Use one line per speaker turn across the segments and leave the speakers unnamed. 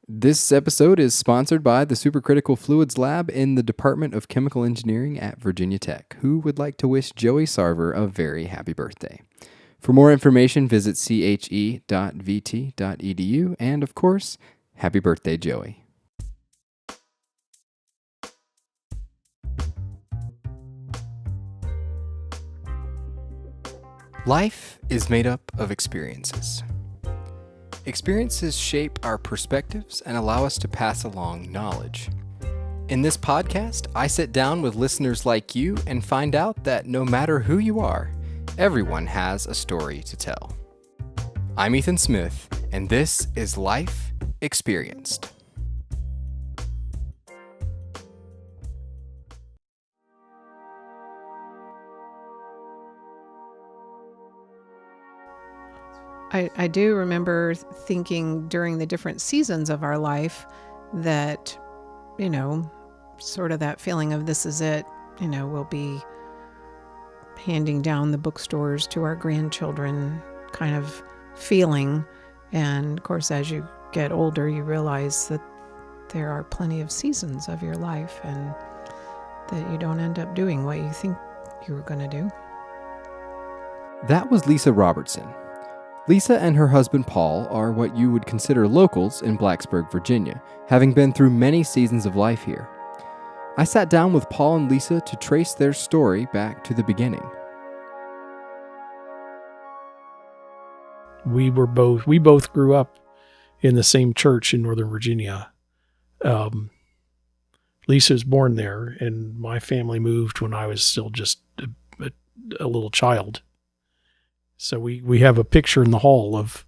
This episode is sponsored by the Supercritical Fluids Lab in the Department of Chemical Engineering at Virginia Tech, who would like to wish Joey Sarver a very happy birthday. For more information, visit che.vt.edu, and of course, happy birthday, Joey. Life is made up of experiences. Experiences shape our perspectives and allow us to pass along knowledge. In this podcast, I sit down with listeners like you and find out that no matter who you are, everyone has a story to tell. I'm Ethan Smith, and this is Life Experienced.
I do remember thinking during the different seasons of our life that, sort of that feeling of this is it, we'll be handing down the bookstores to our grandchildren kind of feeling. And of course, as you get older, you realize that there are plenty of seasons of your life and that you don't end up doing what you think you were going to do.
That was Lisa Robertson. Lisa and her husband Paul are what you would consider locals in Blacksburg, Virginia, having been through many seasons of life here. I sat down with Paul and Lisa to trace their story back to the beginning.
We both grew up in the same church in Northern Virginia. Lisa was born there, and my family moved when I was still just a little child. So we have a picture in the hall of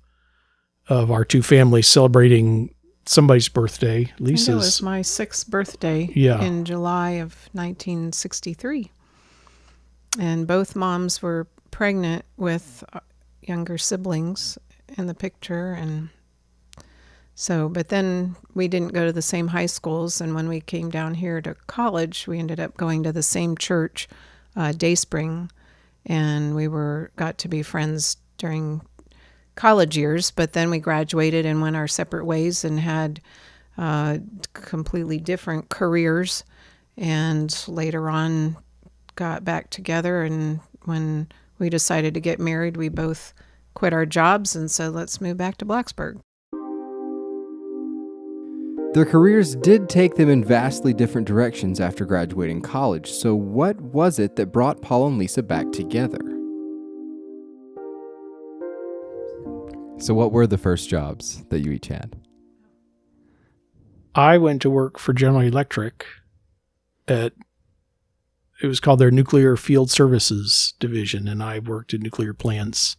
our two families celebrating somebody's birthday. Lisa's.
It was my 6th birthday in July of 1963. And both moms were pregnant with younger siblings in the picture. And so, but then we didn't go to the same high schools. And when we came down here to college, we ended up going to the same church, Dayspring. And we got to be friends during college years, but then we graduated and went our separate ways and had completely different careers, and later on got back together. And when we decided to get married, we both quit our jobs and said, let's move back to Blacksburg.
Their careers did take them in vastly different directions after graduating college, so what was it that brought Paul and Lisa back together? So what were the first jobs that you each had?
I went to work for General Electric it was called their Nuclear Field Services Division, and I worked in nuclear plants,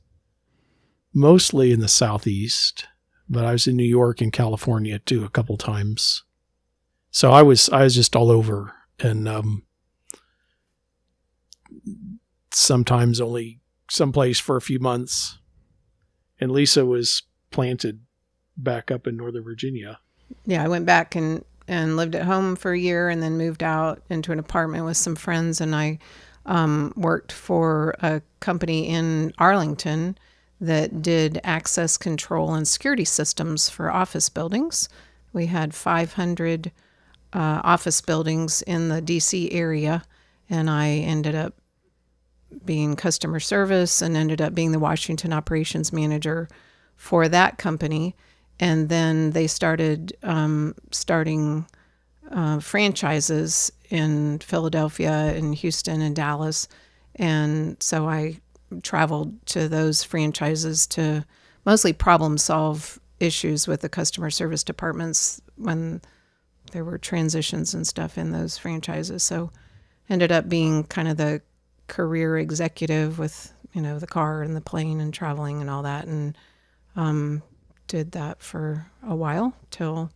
mostly in the Southeast. But I was in New York and California too a couple times. So I was just all over, and sometimes only someplace for a few months. And Lisa was planted back up in Northern Virginia.
Yeah, I went back and lived at home for a year and then moved out into an apartment with some friends, and I worked for a company in Arlington that did access control and security systems for office buildings. We had 500 office buildings in the DC area, and I ended up being customer service and ended up being the Washington operations manager for that company. And then they started starting franchises in Philadelphia and Houston and Dallas. And so I traveled to those franchises to mostly problem solve issues with the customer service departments when there were transitions and stuff in those franchises. So ended up being kind of the career executive with, the car and the plane and traveling and all that. And did that for a while till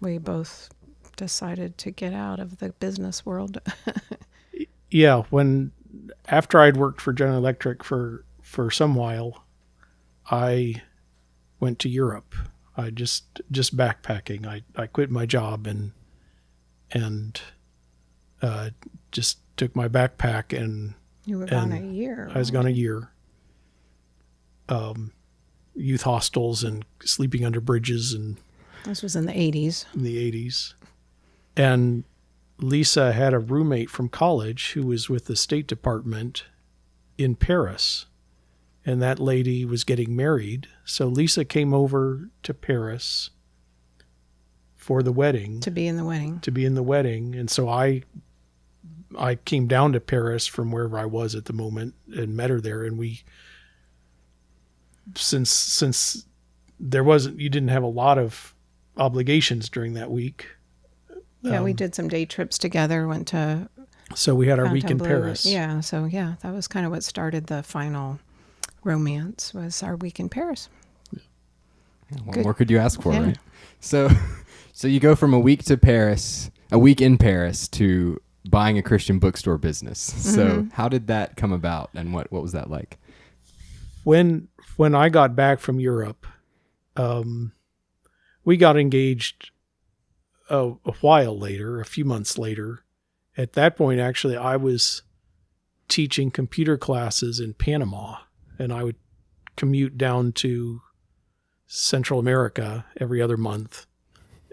we both decided to get out of the business world.
Yeah, after I'd worked for General Electric for some while, I went to Europe. I just backpacking. I quit my job and just took my backpack and
you were gone a year.
I was gone a year. Youth hostels and sleeping under bridges and
This was in the 80s.
In the 80s. And Lisa had a roommate from college who was with the State Department in Paris. And that lady was getting married. So Lisa came over to Paris for the wedding.
To be in the wedding. And so I came down to Paris from wherever I was at the moment and met her there. And we, since you didn't have a lot of obligations during that week. Yeah, we did some day trips together,
so we had our week in Paris.
Yeah, so yeah, that was kind of what started the final romance, was our week in Paris.
Yeah, what more could you ask for, right? So you go from a week in Paris to buying a Christian bookstore business. Mm-hmm. So how did that come about, and what was that like?
When I got back from Europe, we got engaged a while later, a few months later. At that point, actually, I was teaching computer classes in Panama, and I would commute down to Central America every other month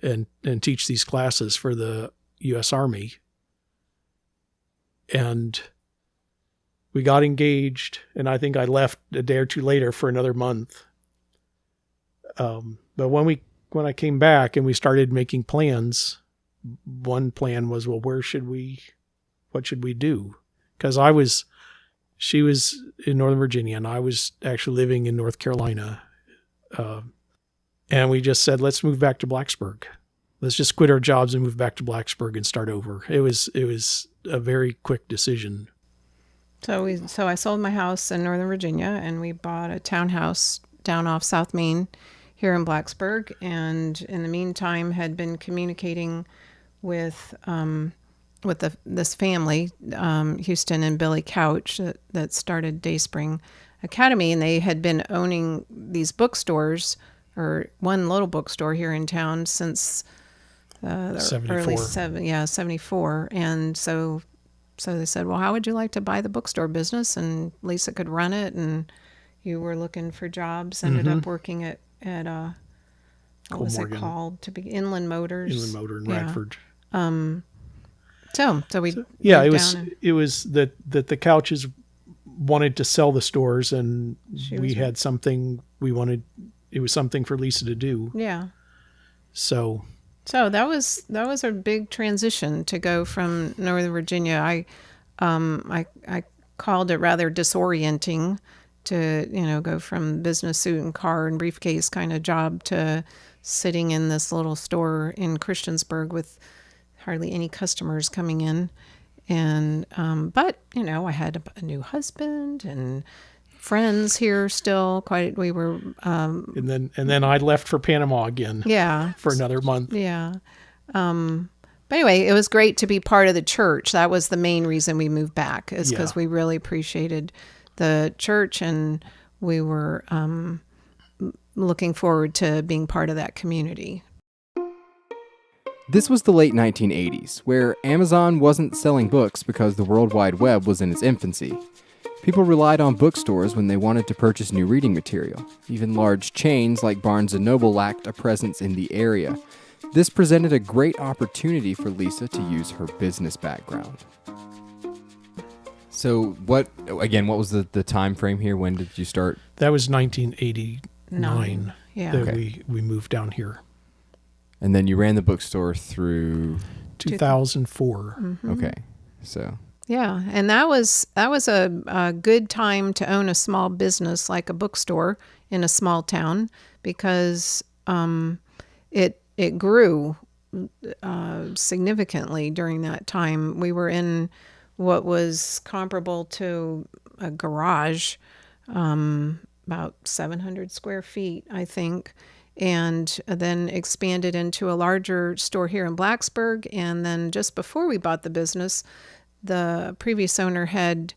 and teach these classes for the U.S. Army. And we got engaged, and I think I left a day or two later for another month. But when I came back and we started making plans, one plan was, well, what should we do? Because she was in Northern Virginia and I was actually living in North Carolina. And we just said, let's move back to Blacksburg. Let's just quit our jobs and move back to Blacksburg and start over. It was a very quick decision.
So I sold my house in Northern Virginia and we bought a townhouse down off South Main here in Blacksburg, and in the meantime had been communicating with this family, Houston and Billy Couch, that started Dayspring Academy, and they had been owning these bookstores, or one little bookstore here in town, since the
74.
early 74. And so they said, well, how would you like to buy the bookstore business? And Lisa could run it, and you were looking for jobs, ended up working at what was it called? Inland Motors.
Inland Motor in Radford.
So we
it was that the Couches wanted to sell the stores, and we had something we wanted. It was something for Lisa to do.
Yeah.
So
that was a big transition to go from Northern Virginia. I called it rather disorienting to go from business suit and car and briefcase kind of job to sitting in this little store in Christiansburg with hardly any customers coming in. And but I had a new husband and friends here still. We were
and then I left for Panama again.
Yeah,
for another month.
Yeah. But anyway, it was great to be part of the church. That was the main reason we moved back, is because we really appreciated the church, and we were looking forward to being part of that community.
This was the late 1980s, where Amazon wasn't selling books because the World Wide Web was in its infancy. People relied on bookstores when they wanted to purchase new reading material. Even large chains like Barnes & Noble lacked a presence in the area. This presented a great opportunity for Lisa to use her business background. So what was the time frame here? When did you start?
That was 1989 that we moved down here.
And then you ran the bookstore through
2004.
Mm-hmm.
Okay. So
yeah, and that was a good time to own a small business like a bookstore in a small town, because it grew significantly during that time. We were in what was comparable to a garage, about 700 square feet, I think, and then expanded into a larger store here in Blacksburg. And then just before we bought the business, the previous owner had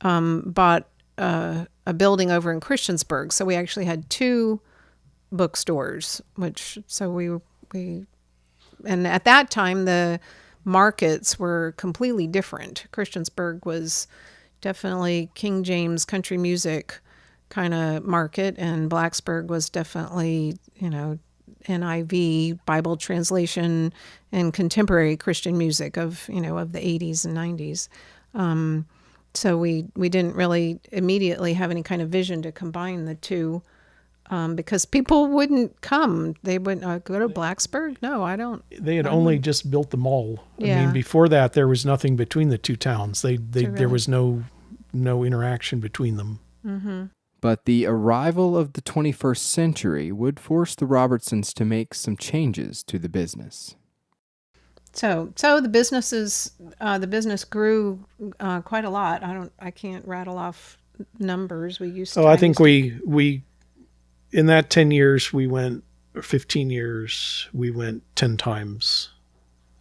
bought a building over in Christiansburg. So we actually had two bookstores, and at that time, the markets were completely different. Christiansburg was definitely King James country music kind of market, and Blacksburg was definitely, NIV Bible translation and contemporary Christian music of the 80s and 90s. So we didn't really immediately have any kind of vision to combine the two, because people wouldn't come. They wouldn't go to Blacksburg. No, I don't.
They had only just built the mall.
Yeah.
I mean, before that, there was nothing between the two towns. There was no interaction between them.
Mm-hmm.
But the arrival of the 21st century would force the Robertsons to make some changes to the business.
So the business grew quite a lot. I can't rattle off numbers. We used to.
I think we in that 10 years we went, or 15 years we went 10 times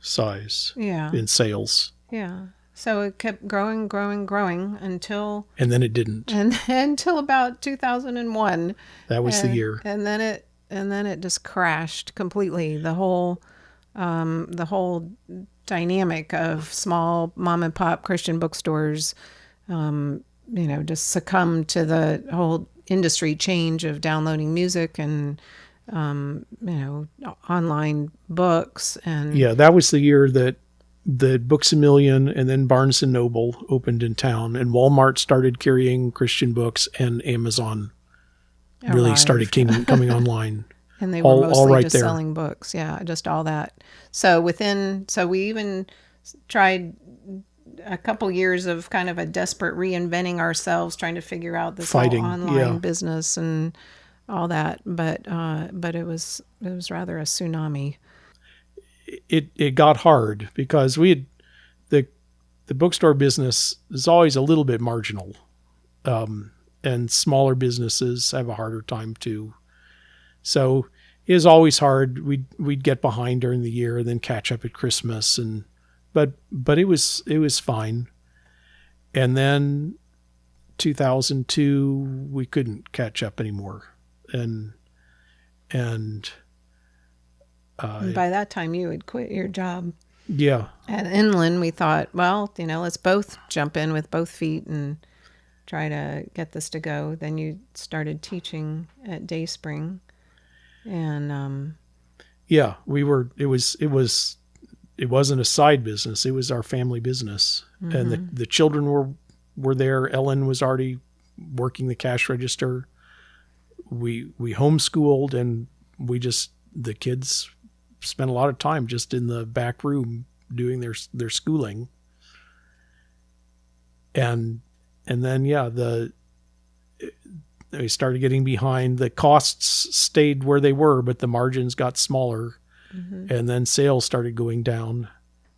size.
Yeah.
In sales.
Yeah. So it kept growing until.
And then it didn't.
And until about 2001.
That was the year.
And then it just crashed completely. The whole dynamic of small mom and pop Christian bookstores, just succumbed to the whole industry change of downloading music and, online books. And
yeah, that was the year that the Books A Million and then Barnes & Noble opened in town, and Walmart started carrying Christian books, and Amazon really started coming online.
And they were mostly
right
just
there.
selling books. Yeah, just all that. So we even tried a couple years of kind of a desperate reinventing ourselves, trying to figure out this whole online business and all that. But it was rather a tsunami.
It got hard because we had the bookstore business is always a little bit marginal, and smaller businesses have a harder time too. So it was always hard. We'd get behind during the year and then catch up at Christmas, but it was fine. And then 2002 we couldn't catch up anymore, and
by that time you had quit your job.
Yeah.
At Inland, we thought, well, let's both jump in with both feet and try to get this to go. Then you started teaching at Dayspring, and
yeah, we were. It wasn't a side business. It was our family business,
mm-hmm.
and the children were there. Ellen was already working the cash register. We homeschooled, and the kids spent a lot of time just in the back room doing their schooling. And then, they started getting behind. The costs stayed where they were, but the margins got smaller. Mm-hmm. And then sales started going down.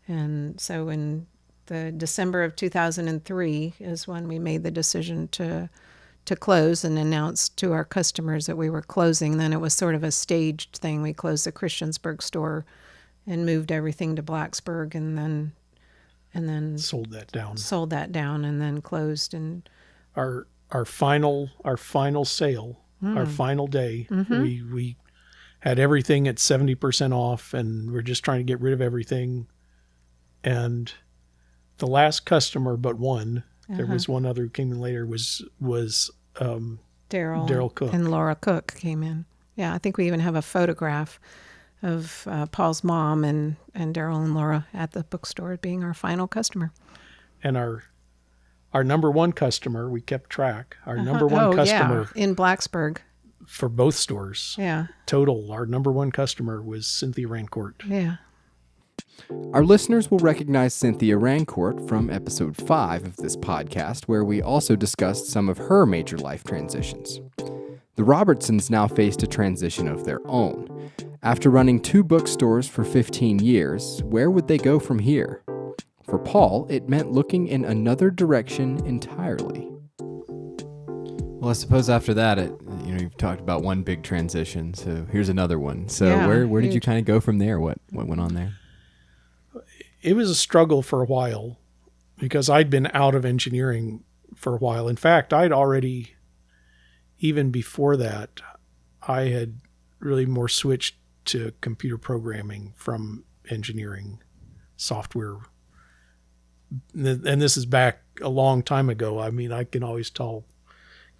And so in the December of 2003 is when we made the decision to close and announced to our customers that we were closing. Then it was sort of a staged thing. We closed the Christiansburg store and moved everything to Blacksburg, and then
sold that down
and then closed. And
our final sale, our final day, mm-hmm. we had everything at 70% off, and we're just trying to get rid of everything. And the last customer but one, there was one other who came in later, was Daryl Cook.
And Laura Cook came in. Yeah, I think we even have a photograph of Paul's mom and Daryl and Laura at the bookstore being our final customer.
And our number one customer, we kept track. Our number one customer
in Blacksburg
for both stores.
Yeah.
Total, our number one customer was Cynthia Rancourt.
Yeah.
Our listeners will recognize Cynthia Rancourt from episode 5 of this podcast, where we also discussed some of her major life transitions. The Robertsons now faced a transition of their own. After running 2 bookstores for 15 years, where would they go from here? For Paul, it meant looking in another direction entirely. Well, I suppose after that, you've talked about one big transition, so here's another one. So where did you kind of go from there? What went on there?
It was a struggle for a while because I'd been out of engineering for a while. In fact, I'd already, even before that, I had really more switched to computer programming from engineering software. And this is back a long time ago. I mean, I can always talk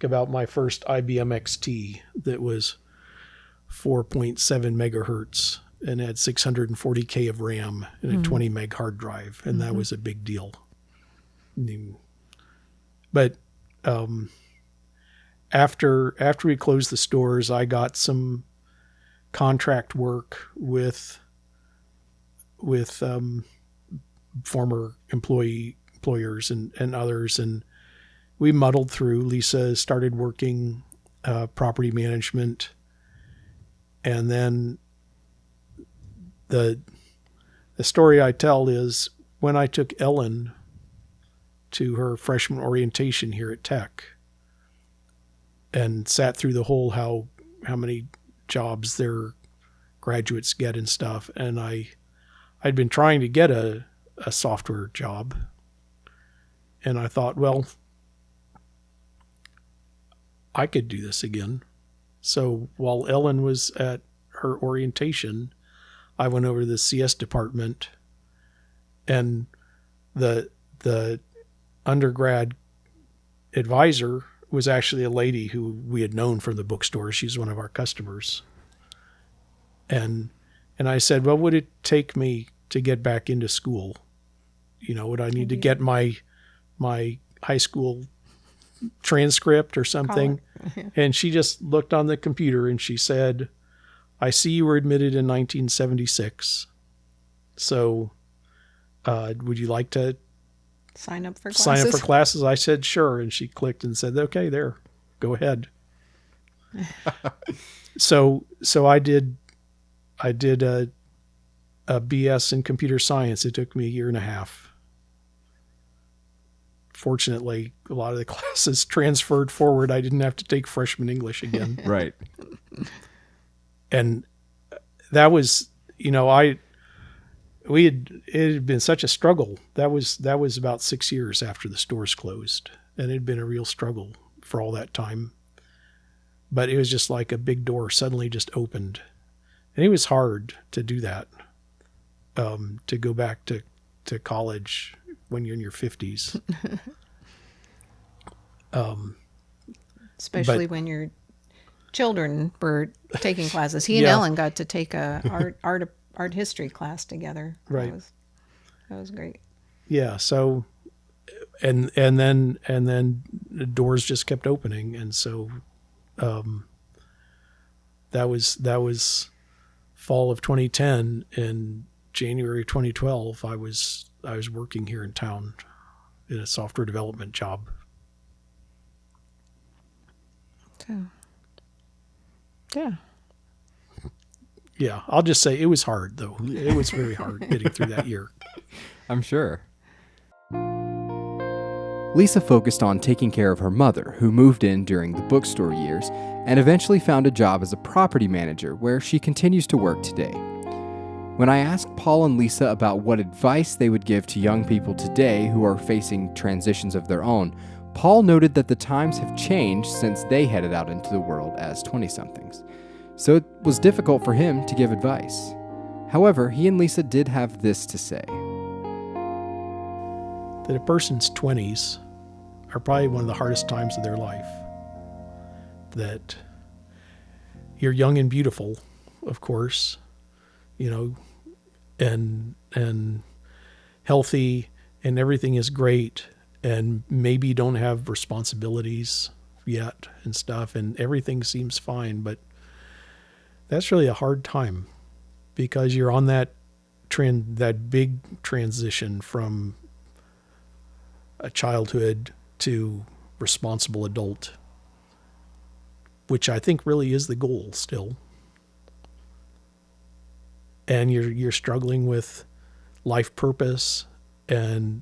about my first IBM XT that was 4.7 megahertz and had 640K of RAM and a 20 meg hard drive. And that was a big deal. But after we closed the stores, I got some contract work with former employers and others, and we muddled through. Lisa started working property management, and then the story I tell is when I took Ellen to her freshman orientation here at Tech and sat through the whole how many jobs their graduates get and stuff, and I'd been trying to get a software job, and I thought, well, I could do this again. So while Ellen was at her orientation, I went over to the CS department, and the undergrad advisor was actually a lady who we had known from the bookstore. She's one of our customers. And I said, well, would it take me to get back into school? Would I need to get my high school transcript or something? And she just looked on the computer and she said, I see you were admitted in 1976. So would you like to
sign up for
classes? I said, sure. And she clicked and said, okay, there, go ahead. So I did a BS in computer science. It took me a year and a half. Fortunately, a lot of the classes transferred forward. I didn't have to take freshman English again.
Right.
And that was, it had been such a struggle. That was about 6 years after the stores closed, and it had been a real struggle for all that time. But it was just like a big door suddenly just opened, and it was hard to do that, to go back to college when you're in your 50s.
Especially when your children were taking classes. He and Ellen got to take a art history class together.
Right.
That was great.
Yeah. So, and then the doors just kept opening, and so that was fall of 2010. And January 2012, I was working here in town in a software development job.
So, yeah.
Yeah, I'll just say it was hard, though. It was very hard getting through that year.
I'm sure. Lisa focused on taking care of her mother, who moved in during the bookstore years, and eventually found a job as a property manager, where she continues to work today. When I asked Paul and Lisa about what advice they would give to young people today who are facing transitions of their own, Paul noted that the times have changed since they headed out into the world as 20-somethings. So it was difficult for him to give advice. However, he and Lisa did have this to say.
That a person's 20s are probably one of the hardest times of their life. That you're young and beautiful, of course, and healthy, and everything is great, and maybe you don't have responsibilities yet and stuff, and everything seems fine, but that's really a hard time because you're on that big transition from a childhood to responsible adult, which I think really is the goal still. And you're struggling with life purpose and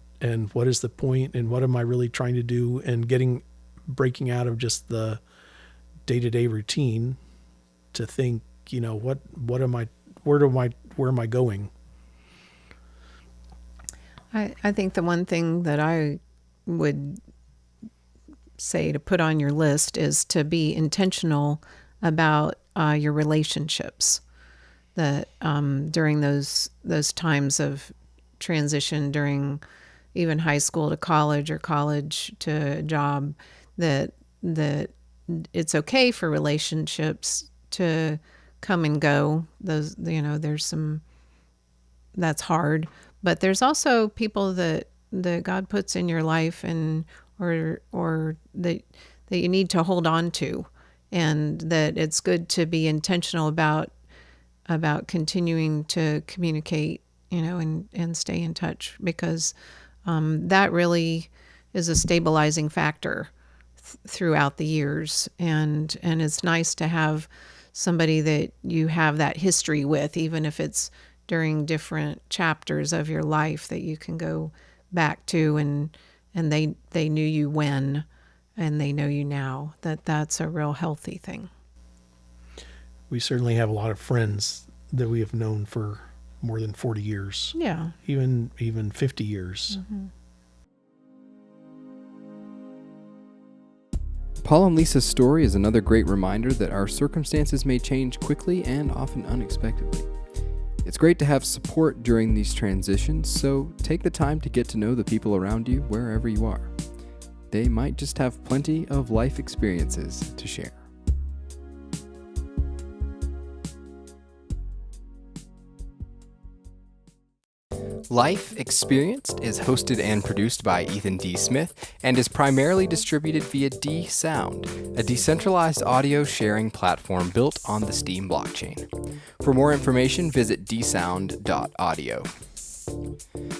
what is the point and what am I really trying to do, and breaking out of just the day-to-day routine to think, where am I going?
I think the one thing that I would say to put on your list is to be intentional about your relationships. That during those times of transition, during even high school to college or college to a job, that it's okay for relationships to come and go. Those, there's some, that's hard, but there's also people that God puts in your life and or that you need to hold on to, and that it's good to be intentional about continuing to communicate, and stay in touch, because that really is a stabilizing factor throughout the years, and it's nice to have somebody that you have that history with, even if it's during different chapters of your life, that you can go back to, and they knew you when, and they know you now. That's a real healthy thing.
We certainly have a lot of friends that we have known for more than 40 years.
Yeah.
Even 50 years.
Mm-hmm.
Paul and Lisa's story is another great reminder that our circumstances may change quickly and often unexpectedly. It's great to have support during these transitions, so take the time to get to know the people around you wherever you are. They might just have plenty of life experiences to share. Life Experienced is hosted and produced by Ethan D. Smith and is primarily distributed via D-Sound, a decentralized audio sharing platform built on the Steem blockchain. For more information, visit dsound.audio.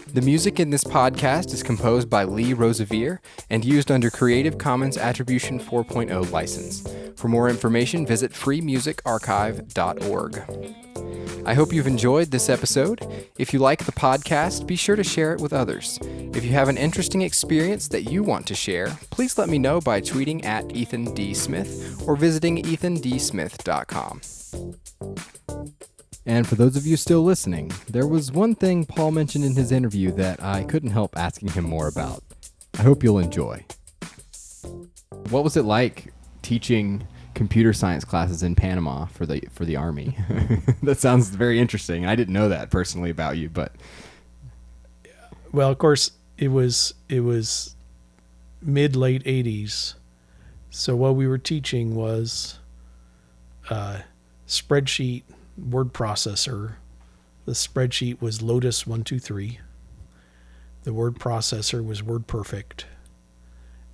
The music in this podcast is composed by Lee Rosevere and used under Creative Commons Attribution 4.0 license. For more information, visit freemusicarchive.org. I hope you've enjoyed this episode. If you like the podcast, be sure to share it with others. If you have an interesting experience that you want to share, please let me know by tweeting at Ethan D. Smith or visiting ethandsmith.com. And for those of you still listening, there was one thing Paul mentioned in his interview that I couldn't help asking him more about. I hope you'll enjoy. What was it like teaching computer science classes in Panama for the Army? That sounds very interesting. I didn't know that personally about you, but
well, of course, it was mid-late 80s. So what we were teaching was spreadsheet word processor. The spreadsheet was Lotus 123. The word processor was WordPerfect.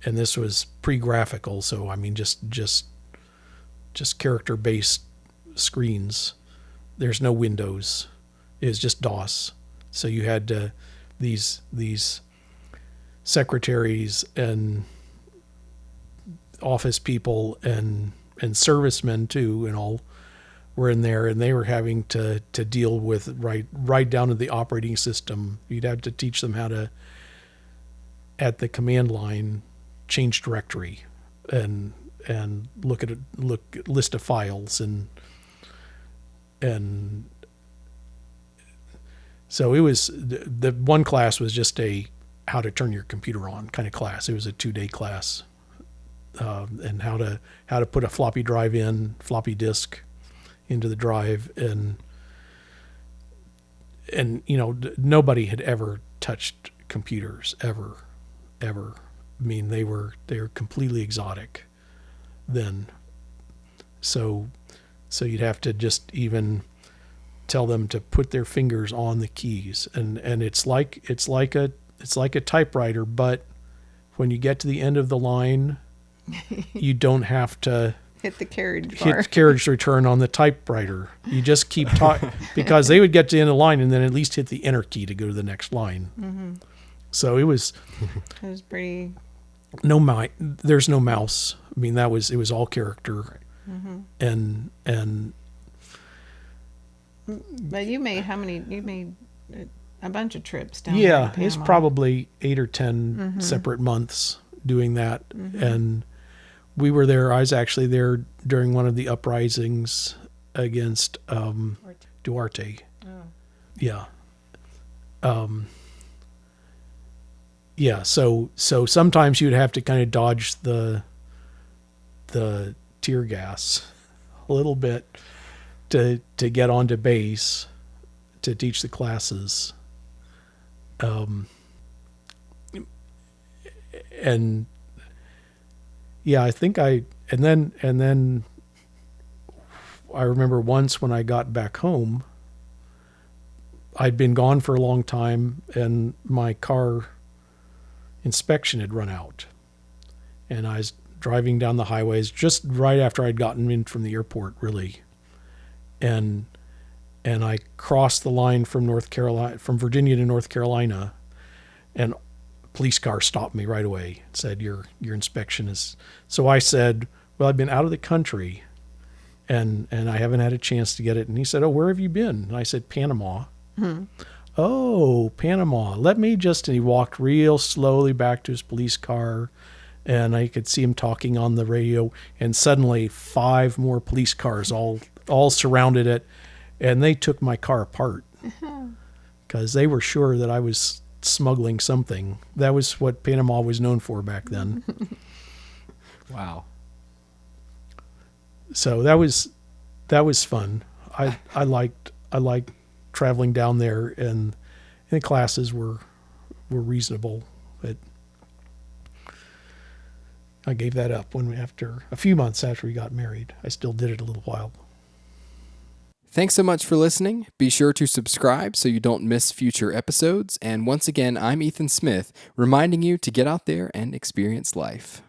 And this was pre-graphical, so I mean just character-based screens. There's no Windows. It was just DOS. So you had these secretaries and office people and servicemen too, and all were in there, and they were having to deal with right down to the operating system. You'd have to teach them how to, at the command line, change directory and look at list of files and so it was the one class was just a how to turn your computer on kind of class. It was a 2-day class, and how to put a floppy disk into the drive, and nobody had ever touched computers ever. I mean, they were completely exotic then. So you'd have to just even tell them to put their fingers on the keys, and it's like a typewriter, but when you get to the end of the line, you don't have to
hit the carriage bar.
Hit carriage return on the typewriter. You just keep talking, because they would get to the end of the line and then at least hit the enter key to go to the next line.
Mm-hmm.
So it was
pretty.
There's no mouse. I mean, it was all character.
Mm-hmm.
And
but you made a bunch of trips down.
Yeah, it's probably 8 or 10 separate months doing that. Mm-hmm. And we were there. I was actually there during one of the uprisings against Duarte.
Oh.
Yeah. Yeah. So sometimes you'd have to kind of dodge the tear gas a little bit to get onto base to teach the classes. And yeah, I think and then I remember once when I got back home, I'd been gone for a long time and my car inspection had run out. And I was driving down the highways just right after I'd gotten in from the airport, really. And I crossed the line from Virginia to North Carolina, and a police car stopped me right away and said, your inspection is... So I said, well, I've been out of the country and I haven't had a chance to get it. And he said, oh, where have you been? And I said, Panama. Oh, Panama. Let me just... And he walked real slowly back to his police car, and I could see him talking on the radio, and suddenly 5 more police cars all surrounded it, and they took my car apart because they were sure that I was smuggling something. That was what Panama was known for back then.
Wow.
So that was fun. I liked traveling down there, and the classes were reasonable. But I gave that up after a few months after we got married. I still did it a little while.
Thanks so much for listening. Be sure to subscribe so you don't miss future episodes. And once again, I'm Ethan Smith, reminding you to get out there and experience life.